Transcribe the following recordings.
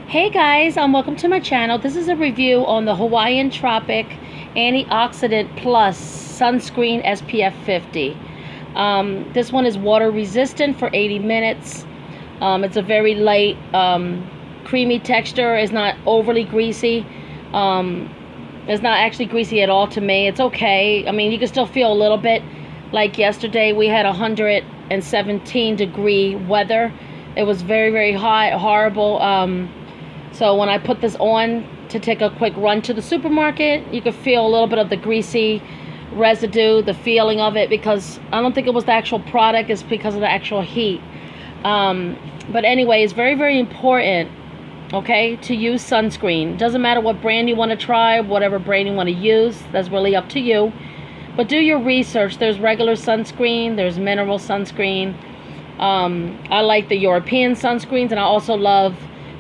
Hey guys, welcome to my channel. This is a review on the Hawaiian Tropic Antioxidant Plus Sunscreen SPF 50. This one is water resistant for 80 minutes. It's a very light, creamy texture. It's not overly greasy. It's not actually greasy at all to me. It's okay. I mean, you can still feel a little bit. Like yesterday, we had 117 degree weather. It was very, very hot, horrible. So when I put this on to take a quick run to the supermarket, you could feel a little bit of the greasy residue, the feeling of it, because I don't think it was the actual product, it's because of the actual heat. But anyway, it's very, very important, okay, to use sunscreen. Doesn't matter what brand you want to try, whatever brand you want to use, that's really up to you. But do your research. There's regular sunscreen, there's mineral sunscreen. I like the European sunscreens, and I also love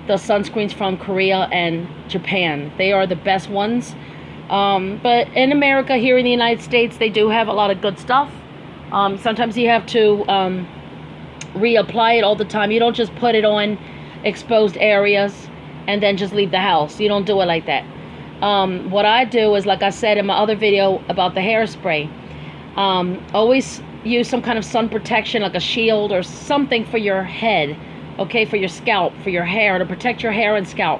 the sunscreens from Korea and Japan. They are the best ones. But in America, here in the United States, they do have a lot of good stuff. Sometimes you have to reapply it all the time. You don't just put it on exposed areas and then just leave the house. You don't do it like that. What I do is, like I said in my other video about the hairspray, always use some kind of sun protection, like a shield or something for your head. Okay, for your scalp, for your hair, to protect your hair and scalp.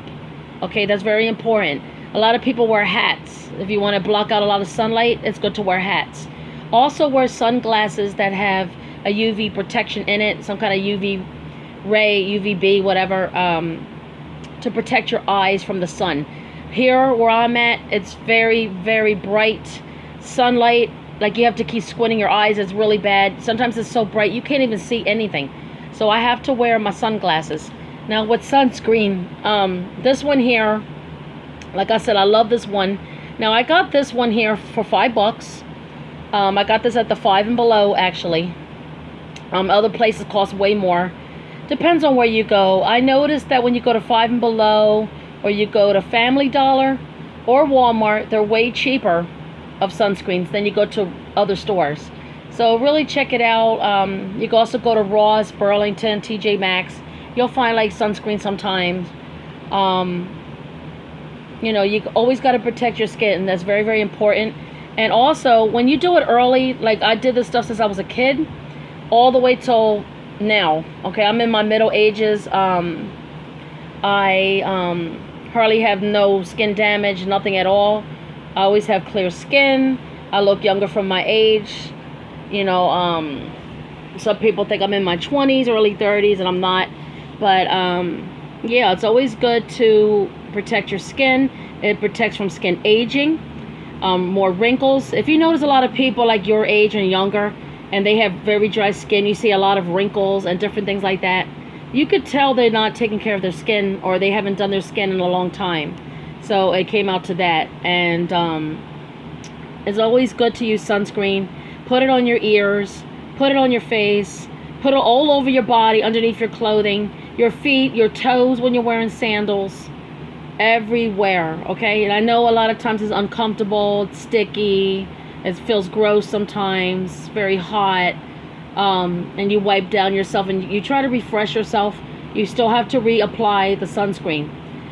Okay, that's very important. A lot of people wear hats. If you want to block out a lot of sunlight, it's good to wear hats. Also wear sunglasses that have a UV protection in it, some kind of UV ray, UVB, whatever, to protect your eyes from the sun. Here where I'm at, it's very, very bright sunlight. Like, you have to keep squinting your eyes. It's really bad. Sometimes it's so bright you can't even see anything. So I have to wear my sunglasses. Now with sunscreen, this one here, like I said, I love this one. Now I got this one here for $5. I got this at the Five and Below, actually. Other places cost way more. Depends on where you go. I noticed that when you go to Five and Below, or you go to Family Dollar or Walmart, they're way cheaper of sunscreens than you go to other stores. So really check it out. You can also go to Ross, Burlington, TJ Maxx. You'll find like sunscreen sometimes. You know, you always got to protect your skin. That's very, very important. And also, when you do it early, like I did this stuff since I was a kid, all the way till now. Okay, I'm in my middle ages. I hardly have no skin damage, nothing at all. I always have clear skin. I look younger from my age. You know, some people think I'm in my 20s, early 30s, and I'm not. But, yeah, it's always good to protect your skin. It protects from skin aging, more wrinkles. If you notice a lot of people like your age and younger, and they have very dry skin, you see a lot of wrinkles and different things like that, you could tell they're not taking care of their skin, or they haven't done their skin in a long time. So it came out to that. And it's always good to use sunscreen. Put it on your ears, put it on your face, put it all over your body, underneath your clothing, your feet, your toes when you're wearing sandals, everywhere, okay? And I know a lot of times it's uncomfortable, it's sticky, it feels gross sometimes, very hot, and you wipe down yourself and you try to refresh yourself. You still have to reapply the sunscreen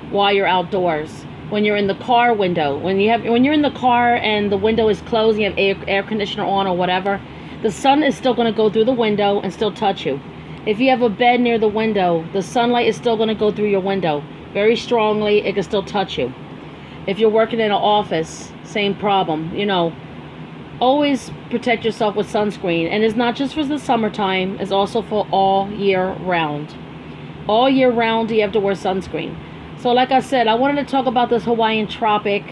while you're outdoors. When you're in the car window, when you're in the car and the window is closed, you have air conditioner on or whatever, the sun is still going to go through the window and still touch you. If you have a bed near the window, the sunlight is still going to go through your window very strongly. It can still touch you. If you're working in an office, same problem. You know, always protect yourself with sunscreen. And it's not just for the summertime, it's also for all year round. All year round you have to wear sunscreen. So like I said, I wanted to talk about this Hawaiian Tropic.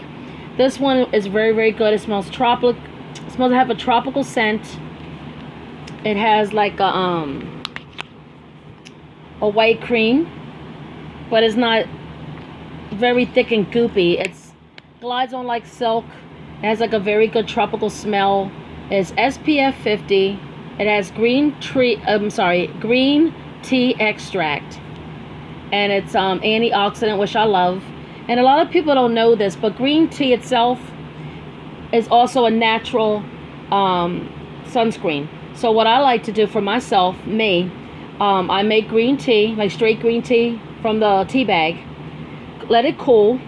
This one is very, very good. It smells tropical. It smells to have a tropical scent. It has like a white cream, but it's not very thick and goopy. It glides on like silk. It has like a very good tropical smell. It's SPF 50. It has green tea extract. And it's antioxidant, which I love. And a lot of people don't know this, but green tea itself is also a natural sunscreen. So what I like to do for myself, I make green tea, like straight green tea from the tea bag. let it cool.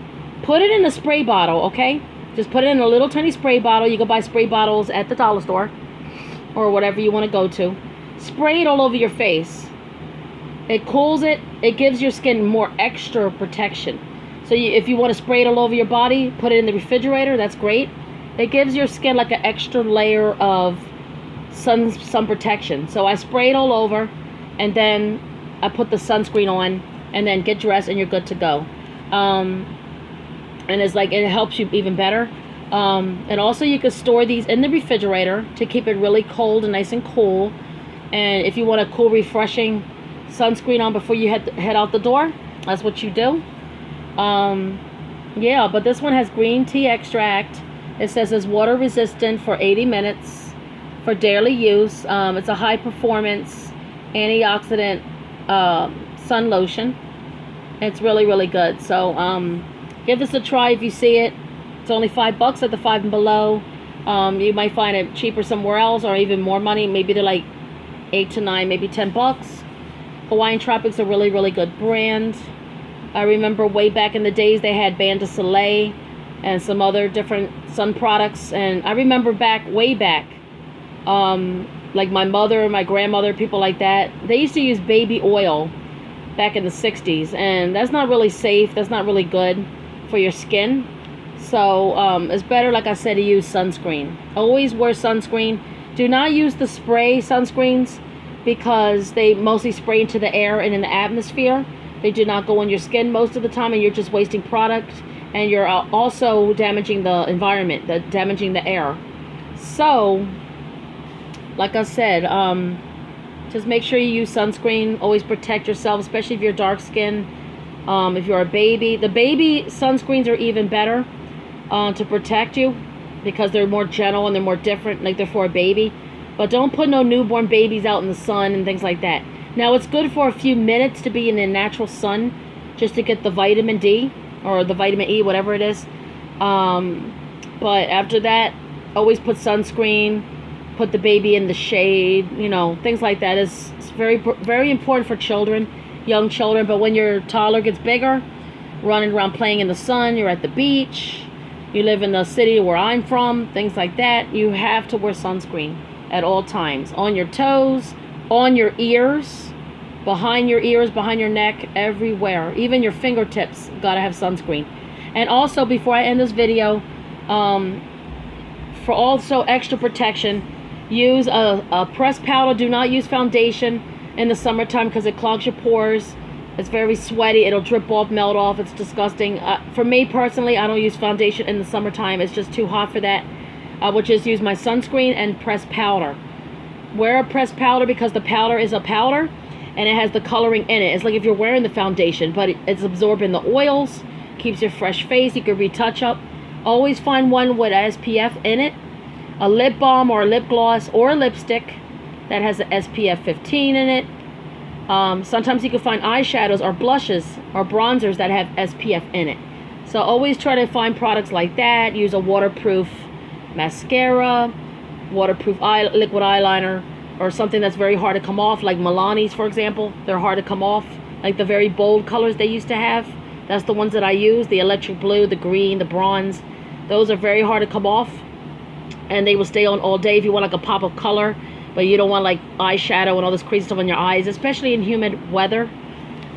Put it in a spray bottle, okay? Just put it in a little tiny spray bottle. You can buy spray bottles at the dollar store or whatever you want to go to. Spray it all over your face. It cools it. It gives your skin more extra protection. So if you want to spray it all over your body, put it in the refrigerator. That's great. It gives your skin like an extra layer of sun protection. So I spray it all over, and then I put the sunscreen on, and then get dressed, and you're good to go. And it's like, it helps you even better. And also you can store these in the refrigerator to keep it really cold and nice and cool. And if you want a cool, refreshing sunscreen on before you head out the door, that's what you do. Yeah, but this one has green tea extract. It says it's water resistant for 80 minutes for daily use. It's a high performance antioxidant sun lotion. It's really, really good. So give this a try if you see it. It's only $5 at the Five and Below. You might find it cheaper somewhere else, or even more money. Maybe they're like 8 to 9, maybe $10. Hawaiian Tropic's a really, really good brand. I remember way back in the days they had Bain de Soleil and some other different sun products. And I remember way back, like my mother and my grandmother, people like that, they used to use baby oil back in the 60s. And that's not really safe. That's not really good for your skin. So it's better, like I said, to use sunscreen. Always wear sunscreen. Do not use the spray sunscreens because they mostly spray into the air and in the atmosphere. They do not go on your skin most of the time, and you're just wasting product, and you're also damaging the environment, damaging the air. So, like I said, just make sure you use sunscreen. Always protect yourself, especially if you're dark skin. If you're a baby, the baby sunscreens are even better to protect you because they're more gentle and they're more different, like they're for a baby. But don't put no newborn babies out in the sun and things like that. Now, it's good for a few minutes to be in the natural sun just to get the vitamin D or the vitamin E, whatever it is. But after that, always put sunscreen, put the baby in the shade, you know, things like that. It's very, very important for children, young children. But when your toddler gets bigger, running around playing in the sun, you're at the beach, you live in the city where I'm from, things like that, you have to wear sunscreen at all times. On your toes, on your ears, behind your ears, behind your neck, everywhere. Even your fingertips gotta have sunscreen. And also, before I end this video, for also extra protection, use a pressed powder. Do not use foundation in the summertime because it clogs your pores. It's very sweaty. It'll drip off, melt off. It's disgusting. For me personally, I don't use foundation in the summertime. It's just too hot for that. I would just use my sunscreen and pressed powder. Wear a pressed powder because the powder is a powder and it has the coloring in it. It's like if you're wearing the foundation, but it's absorbing the oils, keeps your fresh face. You can retouch up. Always find one with SPF in it. A lip balm or a lip gloss or a lipstick that has an SPF 15 in it. Sometimes you can find eyeshadows or blushes or bronzers that have SPF in it. So always try to find products like that. Use a waterproof mascara, waterproof liquid eyeliner, or something that's very hard to come off, like Milani's, for example. They're hard to come off, like the very bold colors they used to have. That's the ones that I use, the electric blue, the green, the bronze. Those are very hard to come off, and they will stay on all day if you want like a pop of color, but you don't want like eyeshadow and all this crazy stuff on your eyes, especially in humid weather.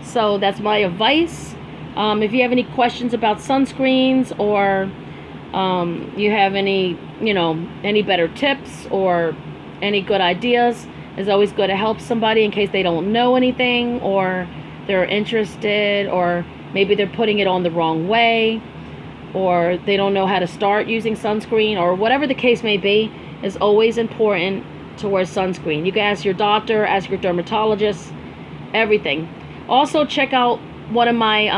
So that's my advice. If you have any questions about sunscreens, or you have any, any better tips or any good ideas, it's always good to help somebody in case they don't know anything, or they're interested, or maybe they're putting it on the wrong way, or they don't know how to start using sunscreen, or whatever the case may be. It's always important to wear sunscreen. You can ask your doctor, ask your dermatologist, everything. Also, check out one of my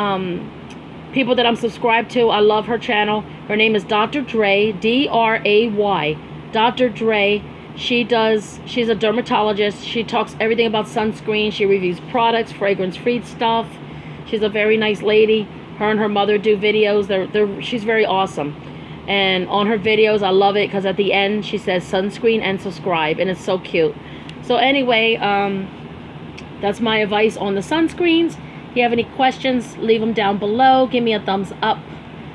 people that I'm subscribed to. I love her channel. Her name is Dr. Dray, D-R-A-Y, Dr. Dray. She's a dermatologist. She talks everything about sunscreen. She reviews products, fragrance-free stuff. She's a very nice lady. Her and her mother do videos. She's very awesome. And on her videos, I love it because at the end, she says sunscreen and subscribe, and it's so cute. So anyway, that's my advice on the sunscreens. If you have any questions, leave them down below. Give me a thumbs up.